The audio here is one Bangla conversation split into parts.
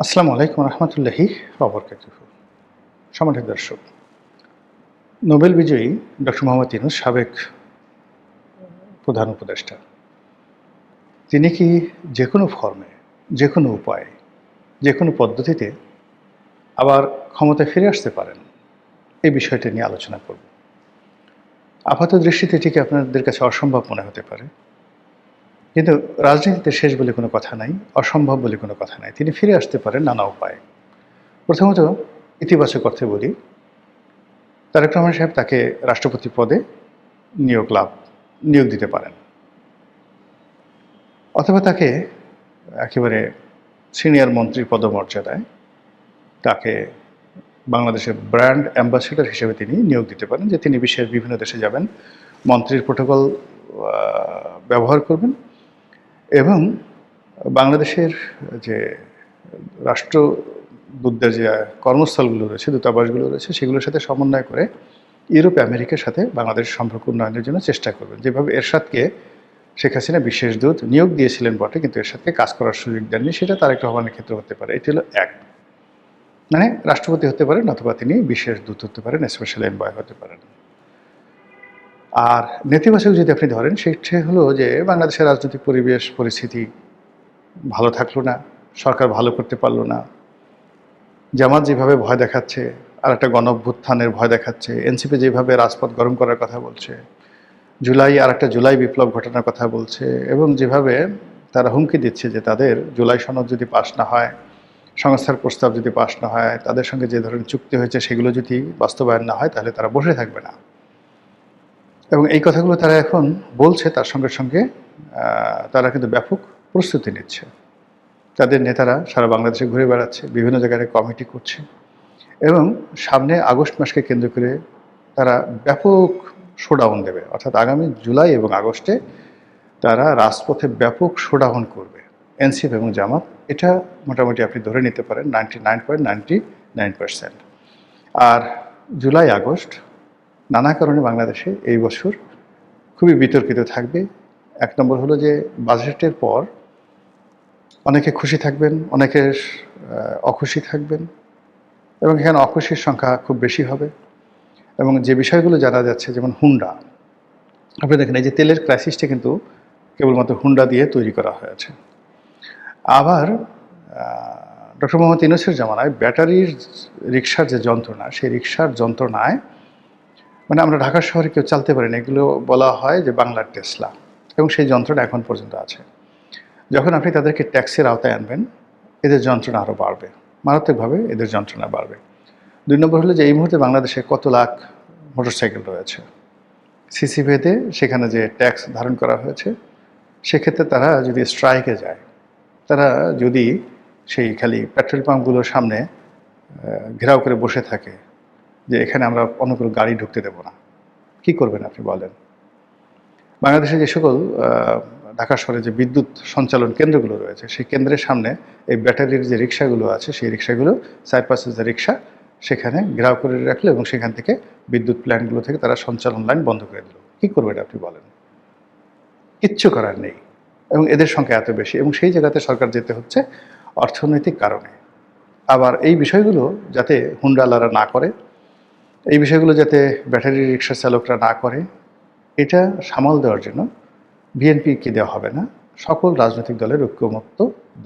আসসালামু আলাইকুম রহমতুল্লাহি ওবরকাতুহু। সম্মানিত দর্শক, নোবেল বিজয়ী ডক্টর মোহাম্মদ ইউনূস সাবেক প্রধান উপদেষ্টা, তিনি কি যে কোনো ফর্মে, যে কোনো উপায়ে, যে কোনো পদ্ধতিতে আবার ক্ষমতায় ফিরে আসতে পারেন? এই বিষয়টি নিয়ে আলোচনা করব। আপাত দৃষ্টিতে এটিকে আপনাদের কাছে অসম্ভব মনে হতে পারে, কিন্তু রাজনীতিতে শেষ বলে কোনো কথা নাই, অসম্ভব বলে কোনো কথা নাই। তিনি ফিরে আসতে পারেন নানা উপায়ে। প্রথমত ইতিবাচক অর্থে বলি, তারেক রহমান সাহেব তাকে রাষ্ট্রপতি পদে নিয়োগ দিতে পারেন, অথবা তাকে একেবারে সিনিয়র মন্ত্রী পদমর্যাদায় তাকে বাংলাদেশের ব্র্যান্ড অ্যাম্বাসেডর হিসেবে তিনি নিয়োগ দিতে পারেন, যে তিনি বিশ্বের বিভিন্ন দেশে যাবেন, মন্ত্রীর প্রোটোকল ব্যবহার করবেন এবং বাংলাদেশের যে রাষ্ট্রদূতদের যে কর্মস্থলগুলো রয়েছে, দূতাবাসগুলো রয়েছে, সেগুলোর সাথে সমন্বয় করে ইউরোপ আমেরিকার সাথে বাংলাদেশের সম্পর্ক উন্নয়নের জন্য চেষ্টা করবেন। যেভাবে এরশাদকে শেখ হাসিনা বিশেষ দূত নিয়োগ দিয়েছিলেন বটে, কিন্তু এরশাদকে কাজ করার সুযোগ দেননি, সেটা তারেক রহমানের ক্ষেত্রে হতে পারে। এটি হলো এক, মানে রাষ্ট্রপতি হতে পারেন অথবা তিনি বিশেষ দূত হতে পারেন, স্পেশাল এনভয় হতে পারেন। আর নেতিবাচক যদি আপনি ধরেন, সেটা হলো যে বাংলাদেশের রাজনৈতিক পরিস্থিতি ভালো থাকলো না, সরকার ভালো করতে পারলো না, জামাত যেভাবে ভয় দেখাচ্ছে, আর একটা গণঅভ্যুত্থানের ভয় দেখাচ্ছে, এনসিপি যেভাবে রাজপথ গরম করার কথা বলছে, আর একটা জুলাই বিপ্লব ঘটানোর কথা বলছে, এবং যেভাবে তারা হুমকি দিচ্ছে যে তাদের জুলাই সনদ যদি পাস না হয়, সংস্থার প্রস্তাব যদি পাস না হয়, তাদের সঙ্গে যে ধরনের চুক্তি হয়েছে সেগুলো যদি বাস্তবায়ন না হয়, তাহলে তারা বসে থাকবে না। এবং এই কথাগুলো তারা এখন বলছে, তার সঙ্গে সঙ্গে তারা কিন্তু ব্যাপক প্রস্তুতি নিচ্ছে। তাদের নেতারা সারা বাংলাদেশে ঘুরে বেড়াচ্ছে, বিভিন্ন জায়গায় কমিটি করছে, এবং সামনে আগস্ট মাসকে কেন্দ্র করে তারা ব্যাপক শোডাউন দেবে। অর্থাৎ আগামী জুলাই এবং আগস্টে তারা রাজপথে ব্যাপক শোডাউন করবে, এনসিপি এবং জামাত। এটা মোটামুটি আপনি ধরে নিতে পারেন 99.99%। আর জুলাই আগস্ট নানা কারণে বাংলাদেশে এই বছর খুবই বিতর্কিত থাকবে। এক নম্বর হলো যে বাজেটের পর অনেকে খুশি থাকবেন, অনেকে অখুশি থাকবেন, এবং এখানে অখুশির সংখ্যা খুব বেশি হবে। এবং যে বিষয়গুলো জানা যাচ্ছে, যেমন হুন্ডা, আপনি দেখেন এই যে তেলের ক্রাইসিসটা কিন্তু কেবলমাত্র হুন্ডা দিয়ে তৈরি করা হয়েছে। আবার ডক্টর মোহাম্মদ ইউনূসের জামানায় ব্যাটারির রিক্সার যে যন্ত্রণা, সেই রিক্সার যন্ত্রণায় মানে আমরা ঢাকা শহরে কেউ চালতে পারি না, এগুলো বলা হয় যে বাংলার টেসলা, এবং সেই যন্ত্রণা এখন পর্যন্ত আছে। যখন আপনি তাদেরকে ট্যাক্সের আওতায় আনবেন, এদের যন্ত্রণা আরও বাড়বে, মারাত্মকভাবে এদের যন্ত্রণা বাড়বে। 2 নম্বর হলো যে এই মুহূর্তে বাংলাদেশে কত লাখ মোটরসাইকেল রয়েছে, সিসি ভেদে সেখানে যে ট্যাক্স ধারণ করা হয়েছে, সেক্ষেত্রে তারা যদি স্ট্রাইকে যায়, তারা যদি সেই খালি পেট্রোল পাম্পগুলোর সামনে ঘেরাও করে বসে থাকে যে এখানে আমরা অন্য কোনো গাড়ি ঢুকতে দেব না, কী করবেন আপনি বলেন? বাংলাদেশে যে সকল ঢাকা শহরে যে বিদ্যুৎ সঞ্চালন কেন্দ্রগুলো রয়েছে, সেই কেন্দ্রের সামনে এই ব্যাটারির যে রিক্সাগুলো আছে, সেই রিক্সাগুলো সাইপাসের যে রিক্সা, সেখানে ঘেরাও করে রাখলো, এবং সেখান থেকে বিদ্যুৎ প্ল্যান্টগুলো থেকে তারা সঞ্চালন লাইন বন্ধ করে দিল। কী করবেন আপনি বলেন? কিচ্ছু করার নেই। এবং এদের সংখ্যা এত বেশি, এবং সেই জায়গাতে সরকার যেতে হচ্ছে অর্থনৈতিক কারণে। আবার এই বিষয়গুলো যাতে হুন্ডাওয়ালারা না করে, এই বিষয়গুলো যাতে ব্যাটারি রিক্সা চালকরা না করে, এটা সামাল দেওয়ার জন্য বিএনপিকে দেওয়া হবে না, সকল রাজনৈতিক দলের ঐক্যমত্য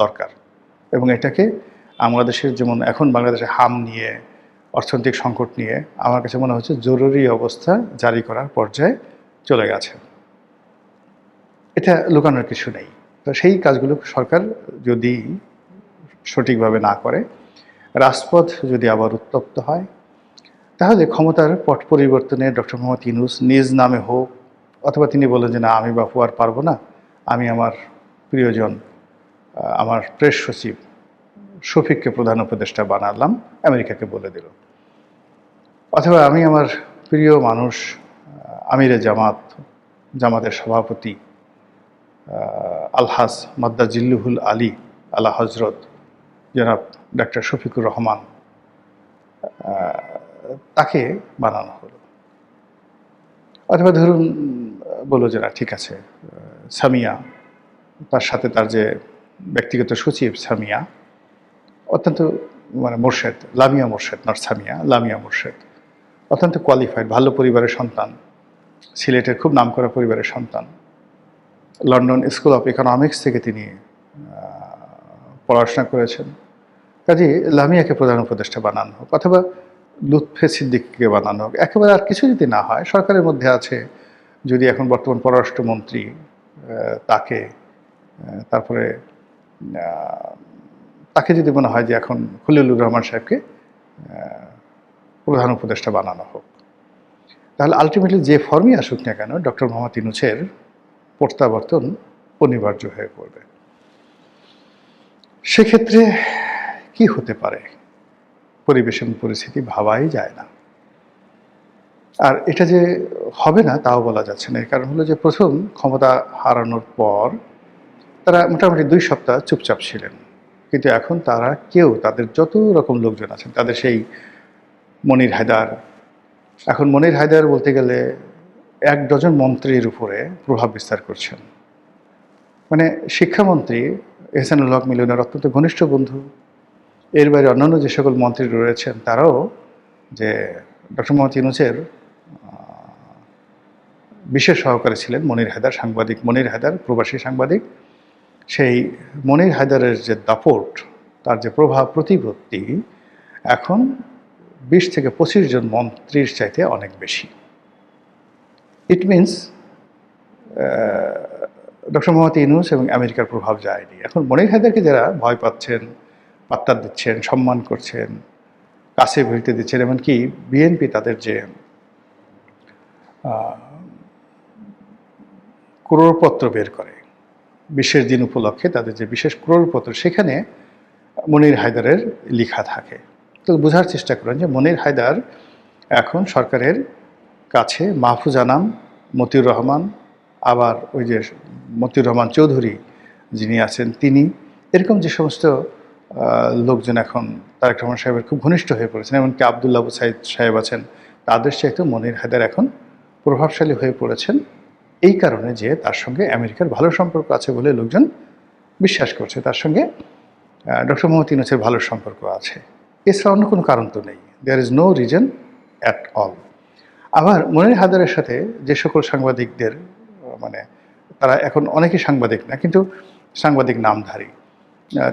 দরকার। এবং এটাকে বাংলাদেশের, যেমন এখন বাংলাদেশে হাম নিয়ে, অর্থনৈতিক সংকট নিয়ে আমার কাছে মনে হচ্ছে জরুরি অবস্থা জারি করার পর্যায়ে চলে গেছে। এটা লুকানোর কিছু নেই। তো সেই কাজগুলো সরকার যদি সঠিকভাবে না করে, রাজপথ যদি আবার উত্তপ্ত হয়, তাহলে ক্ষমতার পট পরিবর্তনে ডক্টর মোহাম্মদ ইউনূস নিজ নামে হোক, অথবা তিনি বলেন যে না, আমি বাপু আর পারবো না, আমি আমার প্রিয়জন, আমার প্রেস সচিব শফিককে প্রধান উপদেষ্টা বানালাম, আমেরিকাকে বলে দিল। অথবা আমি আমার প্রিয় মানুষ আমিরে জামাতের সভাপতি আলহাজ মাদ্দা জিল্লুহুল আলী আলা হজরত জনাব ডাক্তার শফিকুর রহমান, তাকে বানানো হলো। অথবা ধরুন বললো যে না, ঠিক আছে, সামিয়া, তার সাথে তার যে ব্যক্তিগত সচিব সামিয়া, অত্যন্ত মানে মোর্শেদ, লামিয়া মোর্শেদ, নট সামিয়া, লামিয়া মোর্শেদ অত্যন্ত কোয়ালিফাইড, ভালো পরিবারের সন্তান, সিলেটের খুব নামকরা পরিবারের সন্তান। লন্ডন স্কুল অফ ইকোনমিক্স থেকে তিনি পড়াশোনা করেছেন। কাজে লামিয়াকে প্রধান উপদেষ্টা বানানো হোক, অথবা লুৎফে সিদ্দিককে বানানো হোক, একেবারে আর কিছু যদি না হয়, সরকারের মধ্যে আছে যদি এখন বর্তমান পররাষ্ট্রমন্ত্রী তাকে, তারপরে তাকে যদি মনে হয় যে এখন খলিলুর রহমান সাহেবকে প্রধান উপদেষ্টা বানানো হোক, তাহলে আলটিমেটলি যে ফর্মই আসুক না কেন ডক্টর মোহাম্মদ ইউনূসের প্রত্যাবর্তন অনিবার্য হয়ে পড়বে। সেক্ষেত্রে কি হতে পারে পরিবেশ এবং পরিস্থিতি ভাবাই যায় না। আর এটা যে হবে না তাও বলা যাচ্ছে না। এর কারণ হলো যে প্রথম ক্ষমতা হারানোর পর তারা মোটামুটি 2 সপ্তাহ চুপচাপ ছিলেন, কিন্তু এখন তারা কেউ, তাদের যত রকম লোকজন আছেন, তাদের সেই মনির হায়দার, এখন মনির হায়দার বলতে গেলে 1 ডজন মন্ত্রীর উপরে প্রভাব বিস্তার করছেন। মানে শিক্ষামন্ত্রী এহসানুল হক মিলনের অত্যন্ত ঘনিষ্ঠ বন্ধু। এর বাইরে অন্যান্য যে সকল মন্ত্রী রয়েছেন তারাও যে ডক্টর মোহাম্মদ ইউনূসের বিশেষ সহকারী ছিলেন মনির হায়দার, সাংবাদিক মনির হায়দার, প্রবাসী সাংবাদিক। সেই মনির হায়দারের যে দাপট, তার যে প্রভাব প্রতিপত্তি এখন 20 থেকে 25 জন মন্ত্রীর চাইতে অনেক বেশি। It means doctor Mohammad Yunus এবং আমেরিকার প্রভাব যায়নি। এখন মনির হায়দারকে যারা ভয় পাচ্ছেন, পাত্তা দিচ্ছেন, সম্মান করছেন, কাছে ভিড়তে দিচ্ছেন, এমনকি বিএনপি তাদের যে ক্রোড়পত্র বের করে বিশেষ দিন উপলক্ষে, তাদের যে বিশেষ ক্রোড়পত্র, সেখানে মনির হায়দারের লেখা থাকে। তো বোঝার চেষ্টা করেন যে মনির হায়দার এখন সরকারের কাছে মাহফুজ আনাম, মতিউর রহমান, আবার ওই যে মতিউর রহমান চৌধুরী যিনি আছেন তিনি, এরকম যে সমস্ত লোকজন এখন তারেক রহমান সাহেবের খুব ঘনিষ্ঠ হয়ে পড়েছেন, এমনকি আবদুল্লাহ আবু সাইদ সাহেব আছেন, তাদের চাইতেও মনির হায়দার এখন প্রভাবশালী হয়ে পড়েছেন। এই কারণে যে তার সঙ্গে আমেরিকার ভালো সম্পর্ক আছে বলে লোকজন বিশ্বাস করছে, তার সঙ্গে ডক্টর মোহাম্মদ ইউনূসের ভালো সম্পর্ক আছে। এছাড়া অন্য কোনো কারণ তো নেই। There is no reason at all. আবার মনির হায়দারের সাথে যে সকল সাংবাদিকদের, মানে তারা এখন অনেকেই সাংবাদিক না কিন্তু সাংবাদিক নামধারী,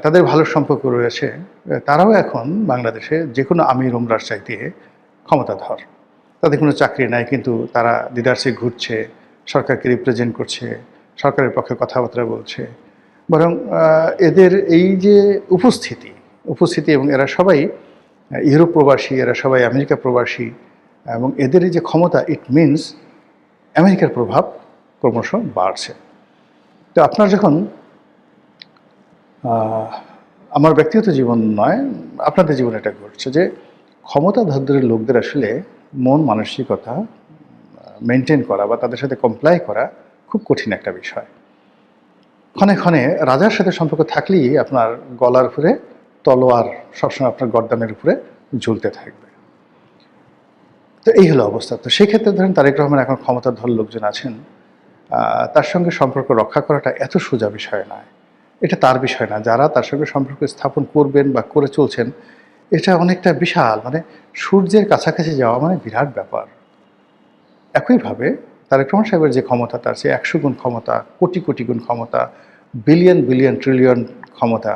তাদের ভালো সম্পর্ক রয়েছে, তারাও এখন বাংলাদেশে যে কোনো আমির ওমরার চাইতে ক্ষমতাধর। তাদের কোনো চাকরি নাই, কিন্তু তারা দিদারসে ঘুরছে, সরকারকে রিপ্রেজেন্ট করছে, সরকারের পক্ষে কথাবার্তা বলছে। বরং এদের এই যে উপস্থিতি এবং এরা সবাই ইউরোপ প্রবাসী, এরা সবাই আমেরিকা প্রবাসী, এবং এদের এই যে ক্ষমতা, ইট মিনস আমেরিকার প্রভাব ক্রমশ বাড়ছে। তো আপনার যখন, আমার ব্যক্তিগত জীবন নয়, আপনাদের জীবনে এটা ঘটছে যে ক্ষমতাধরদের লোকদের আসলে মন মানসিকতা মেনটেন করা বা তাদের সাথে কমপ্লাই করা খুব কঠিন একটা বিষয়। ক্ষণে ক্ষণে রাজার সাথে সম্পর্ক থাকলেই আপনার গলার উপরে তলোয়ার সবসময় আপনার গর্দানের উপরে ঝুলতে থাকবে। তো এই হলো অবস্থা। তো সেক্ষেত্রে ধরেন তারেক রহমান এখন ক্ষমতাধর লোকজন আছেন, তার সঙ্গে সম্পর্ক রক্ষা করাটা এত সোজা বিষয় নয়। এটা তার বিষয় না, যারা তার সঙ্গে সম্পর্ক স্থাপন করবেন বা করে চলছেন, এটা অনেকটা বিশাল, মানে সূর্যের কাছাকাছি যাওয়া মানে বিরাট ব্যাপার। একইভাবে তারেক রহমান সাহেবের যে ক্ষমতা, তার চেয়ে 100 গুণ ক্ষমতা, কোটি কোটি গুণ ক্ষমতা, বিলিয়ন বিলিয়ন ট্রিলিয়ন ক্ষমতা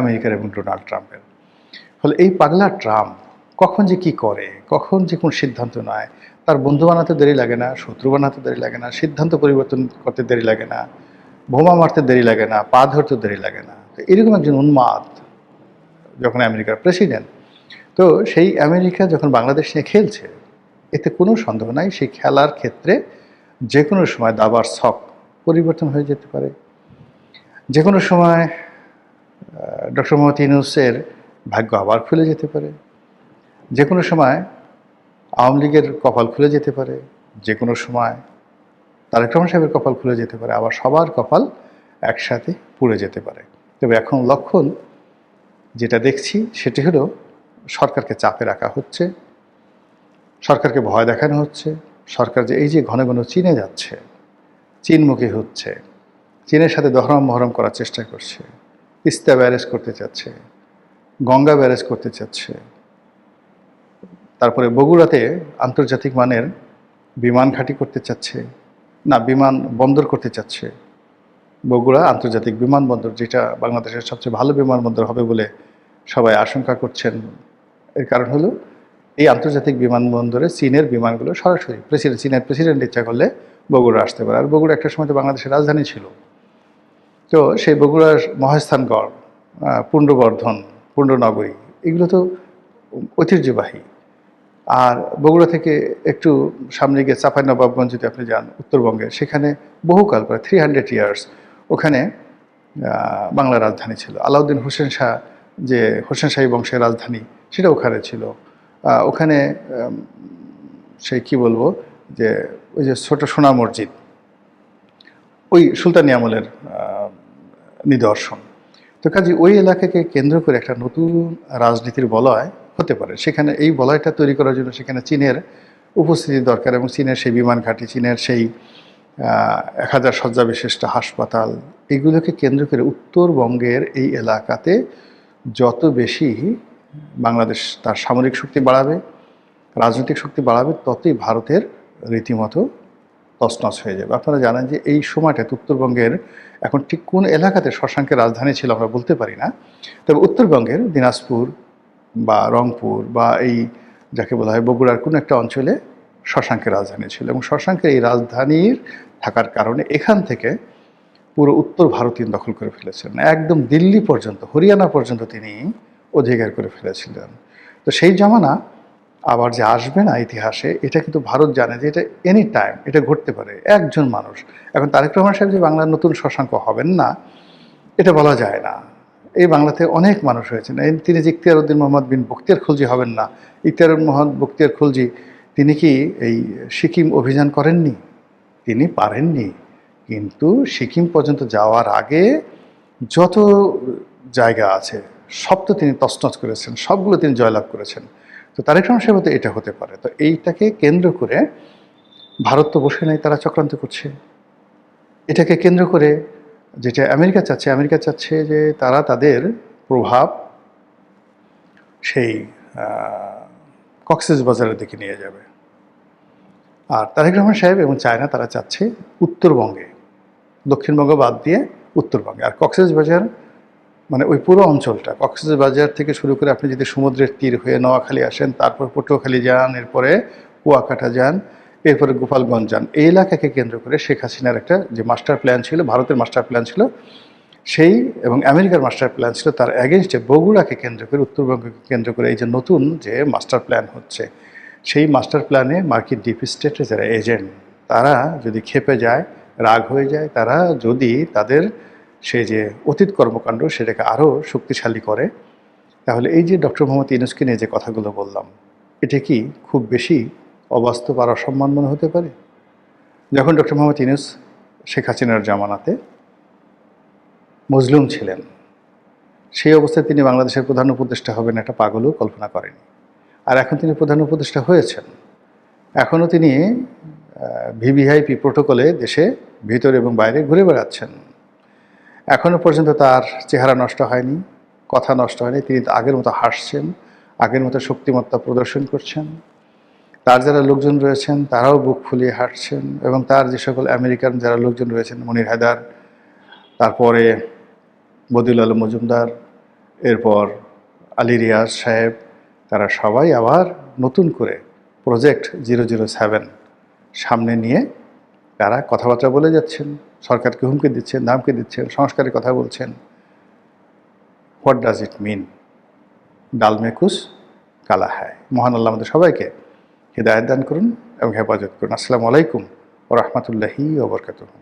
আমেরিকার এবং ডোনাল্ড ট্রাম্পের। ফলে এই পাগলা ট্রাম্প কখন যে কি করে, কখন যে কোন সিদ্ধান্ত নেয়, তার বন্ধু বানাতে দেরি লাগে না, শত্রু বানাতে দেরি লাগে না, সিদ্ধান্ত পরিবর্তন করতে দেরি লাগে না, বোমা মারতে দেরি লাগে না, পা ধরতে দেরি লাগে না। তো এরকম একজন উন্মাদ যখন আমেরিকার প্রেসিডেন্ট, তো সেই আমেরিকা যখন বাংলাদেশ নিয়ে খেলছে, এতে কোনো সন্দেহ নাই সেই খেলার ক্ষেত্রে যে কোনো সময় দাবার ছক পরিবর্তন হয়ে যেতে পারে। যে কোনো সময় ডক্টর মোহাম্মদ ইউনূসের ভাগ্য আবার খুলে যেতে পারে। যে কোনো সময় আওয়ামী লীগের কপাল খুলে যেতে পারে। যে কোনো সময় তারেক রহমান সাহেবের কপাল খুলে যেতে পারে, আবার সবার কপাল একসাথে পুড়ে যেতে পারে। তবে এখন লক্ষণ যেটা দেখছি সেটি হলো সরকারকে চাপে রাখা হচ্ছে, সরকারকে ভয় দেখানো হচ্ছে। সরকার যে এই যে ঘন ঘন চীনে যাচ্ছে, চীনমুখী হচ্ছে, চীনের সাথে দহরম মহরম করার চেষ্টা করছে, তিস্তা ব্যারেজ করতে চাচ্ছে, গঙ্গা ব্যারেজ করতে চাচ্ছে, তারপরে বগুড়াতে আন্তর্জাতিক মানের বিমান ঘাঁটি করতে চাচ্ছে, না বিমান বন্দর করতে চাচ্ছে। বগুড়া আন্তর্জাতিক বিমানবন্দর, যেটা বাংলাদেশের সবচেয়ে ভালো বিমানবন্দর হবে বলে সবাই আশঙ্কা করছেন। এর কারণ হলো এই আন্তর্জাতিক বিমানবন্দরে চীনের বিমানগুলো সরাসরি চীনের প্রেসিডেন্ট ইচ্ছা করলে বগুড়া আসতে পারে। আর বগুড়া একটা সময় তো বাংলাদেশের রাজধানী ছিল। তো সেই বগুড়ার মহাস্থানগড়, পুণ্ডবর্ধন, পুণ্ডনগরী, এগুলো তো ঐতিহ্যবাহী। আর বগুড়া থেকে একটু সামনে গিয়ে চাঁপাইনবাবগঞ্জ যদি আপনি যান উত্তরবঙ্গে, সেখানে বহুকাল প্রায় 300 ইয়ার্স ওখানে বাংলার রাজধানী ছিল। আলাউদ্দিন হোসেন শাহ, যে হোসেন শাহী বংশের রাজধানী, সেটা ওখানে ছিল। ওখানে সেই কি বলবো, যে ওই যে ছোট সোনা মসজিদ, ওই সুলতানি আমলের নিদর্শন। তো কাজে ওই এলাকাকে কেন্দ্র করে একটা নতুন রাজনীতির বলয় হতে পারে। সেখানে এই বলয়টা তৈরি করার জন্য সেখানে চীনের উপস্থিতি দরকার, এবং চীনের সেই বিমান ঘাঁটি, চীনের সেই 1000 শয্যা বিশিষ্ট হাসপাতাল, এগুলোকে কেন্দ্র করে উত্তরবঙ্গের এই এলাকাতে যত বেশি বাংলাদেশ তার সামরিক শক্তি বাড়াবে, রাজনৈতিক শক্তি বাড়াবে, ততই ভারতের রীতিমতো তছনছ হয়ে যাবে। আপনারা জানেন যে এই সময়টাতে উত্তরবঙ্গের এখন ঠিক কোন এলাকাতে শশাঙ্কের রাজধানী ছিল আমরা বলতে পারি না, তবে উত্তরবঙ্গের দিনাজপুর বা রংপুর বা এই যাকে বলা হয় বগুড়ার কোনো একটা অঞ্চলে শশাঙ্কের রাজধানী ছিল, এবং শশাঙ্কের এই রাজধানীর থাকার কারণে এখান থেকে পুরো উত্তর ভারত তিনি দখল করে ফেলেছিলেন, একদম দিল্লি পর্যন্ত, হরিয়ানা পর্যন্ত তিনি অধিকার করে ফেলেছিলেন। তো সেই জমানা আবার যে আসবে না ইতিহাসে, এটা কিন্তু ভারত জানে যে এটা এনি টাইম এটা ঘটতে পারে। একজন মানুষ, এখন তারেক রহমান সাহেব যে বাংলার নতুন শশাঙ্ক হবেন না এটা বলা যায় না। এই বাংলাতে অনেক মানুষ হয়েছেন, তিনি যে ইখতিয়ার উদ্দিন মোহাম্মদ বিন বখতিয়ার খলজি হবেন না, ইখতিয়ার মোহাম্মদ বখতিয়ার খলজি তিনি কি এই সিকিম অভিযান করেননি? তিনি পারেননি, কিন্তু সিকিম পর্যন্ত যাওয়ার আগে যত জায়গা আছে সব তো তিনি তছনছ করেছেন, সবগুলো তিনি জয়লাভ করেছেন। তো তারেক রহমান সাহেব তো এটা হতে পারে। তো এইটাকে কেন্দ্র করে ভারত তো বসে নাই, তারা চক্রান্ত করছে। এটাকে কেন্দ্র করে যেটা আমেরিকা চাচ্ছে যে তারা তাদের প্রভাব সেই কক্সবাজারের দিকে নিয়ে যাবে। আর তারেক রহমান সাহেব এবং চায়না তারা চাচ্ছে উত্তরবঙ্গে, দক্ষিণবঙ্গ বাদ দিয়ে উত্তরবঙ্গে। আর কক্সবাজার মানে ওই পুরো অঞ্চলটা, কক্সবাজার থেকে শুরু করে আপনি যদি সমুদ্রের তীর হয়ে নোয়াখালী আসেন, তারপর পটুয়াখালী যান, এরপরে কুয়াকাটা যান, এরপরে গোপালগঞ্জ যান, এই এলাকাকে কেন্দ্র করে শেখ হাসিনার একটা যে মাস্টার প্ল্যান ছিল, ভারতের মাস্টার প্ল্যান ছিল সেই, এবং আমেরিকার মাস্টার প্ল্যান ছিল তার অ্যাগেনস্টে বগুড়াকে কেন্দ্র করে, উত্তরবঙ্গকে কেন্দ্র করে এই যে নতুন যে মাস্টার প্ল্যান হচ্ছে, সেই মাস্টার প্ল্যানে মার্কিন ডিপ স্টেটের যারা এজেন্ট, তারা যদি ক্ষেপে যায়, রাগ হয়ে যায়, তারা যদি তাদের সেই যে অতীত কর্মকাণ্ড সেটাকে আরও শক্তিশালী করে, তাহলে এই যে ডক্টর মোহাম্মদ ইউনূসকে নিয়ে যে কথাগুলো বললাম, এটা কি খুব বেশি অবাস্তব আর অসম্মান মনে হতে পারে? যখন ডক্টর মোহাম্মদ ইউনূস শেখ হাসিনার জামানাতে মজলুম ছিলেন, সেই অবস্থায় তিনি বাংলাদেশের প্রধান উপদেষ্টা হবেন এটা পাগলও কল্পনা করেনি। আর এখন তিনি প্রধান উপদেষ্টা হয়েছেন, এখনও তিনি ভিভিআইপি প্রোটোকলে দেশে ভিতরে এবং বাইরে ঘুরে বেড়াচ্ছেন। এখনও পর্যন্ত তার চেহারা নষ্ট হয়নি, কথা নষ্ট হয়নি, তিনি আগের মতো হাসছেন, আগের মতো শক্তিমত্তা প্রদর্শন করছেন। তার যারা লোকজন রয়েছেন তারাও বুক ফুলিয়ে হাঁটছেন, এবং তার যে সকল আমেরিকান যারা লোকজন রয়েছেন, মনির হায়দার, তারপরে বদিউল আলম মজুমদার, এরপর আলী রিয়াজ সাহেব, তারা সবাই আবার নতুন করে প্রজেক্ট 007 সামনে নিয়ে তারা কথাবার্তা বলে যাচ্ছেন, সরকারকে হুমকি দিচ্ছেন, ধামকি দিচ্ছেন, সংস্কারের কথা বলছেন। হোয়াট ডাজ ইট মিন? ডাল মে কুছ কালা হ্যায়। মহান আল্লাহ আমাদের সবাইকে হিদায়াত দান করুন এবং হেফাজত করুন। আসসালামু আলাইকুম ওয়া রাহমাতুল্লাহি ওয়া বারাকাতুহু।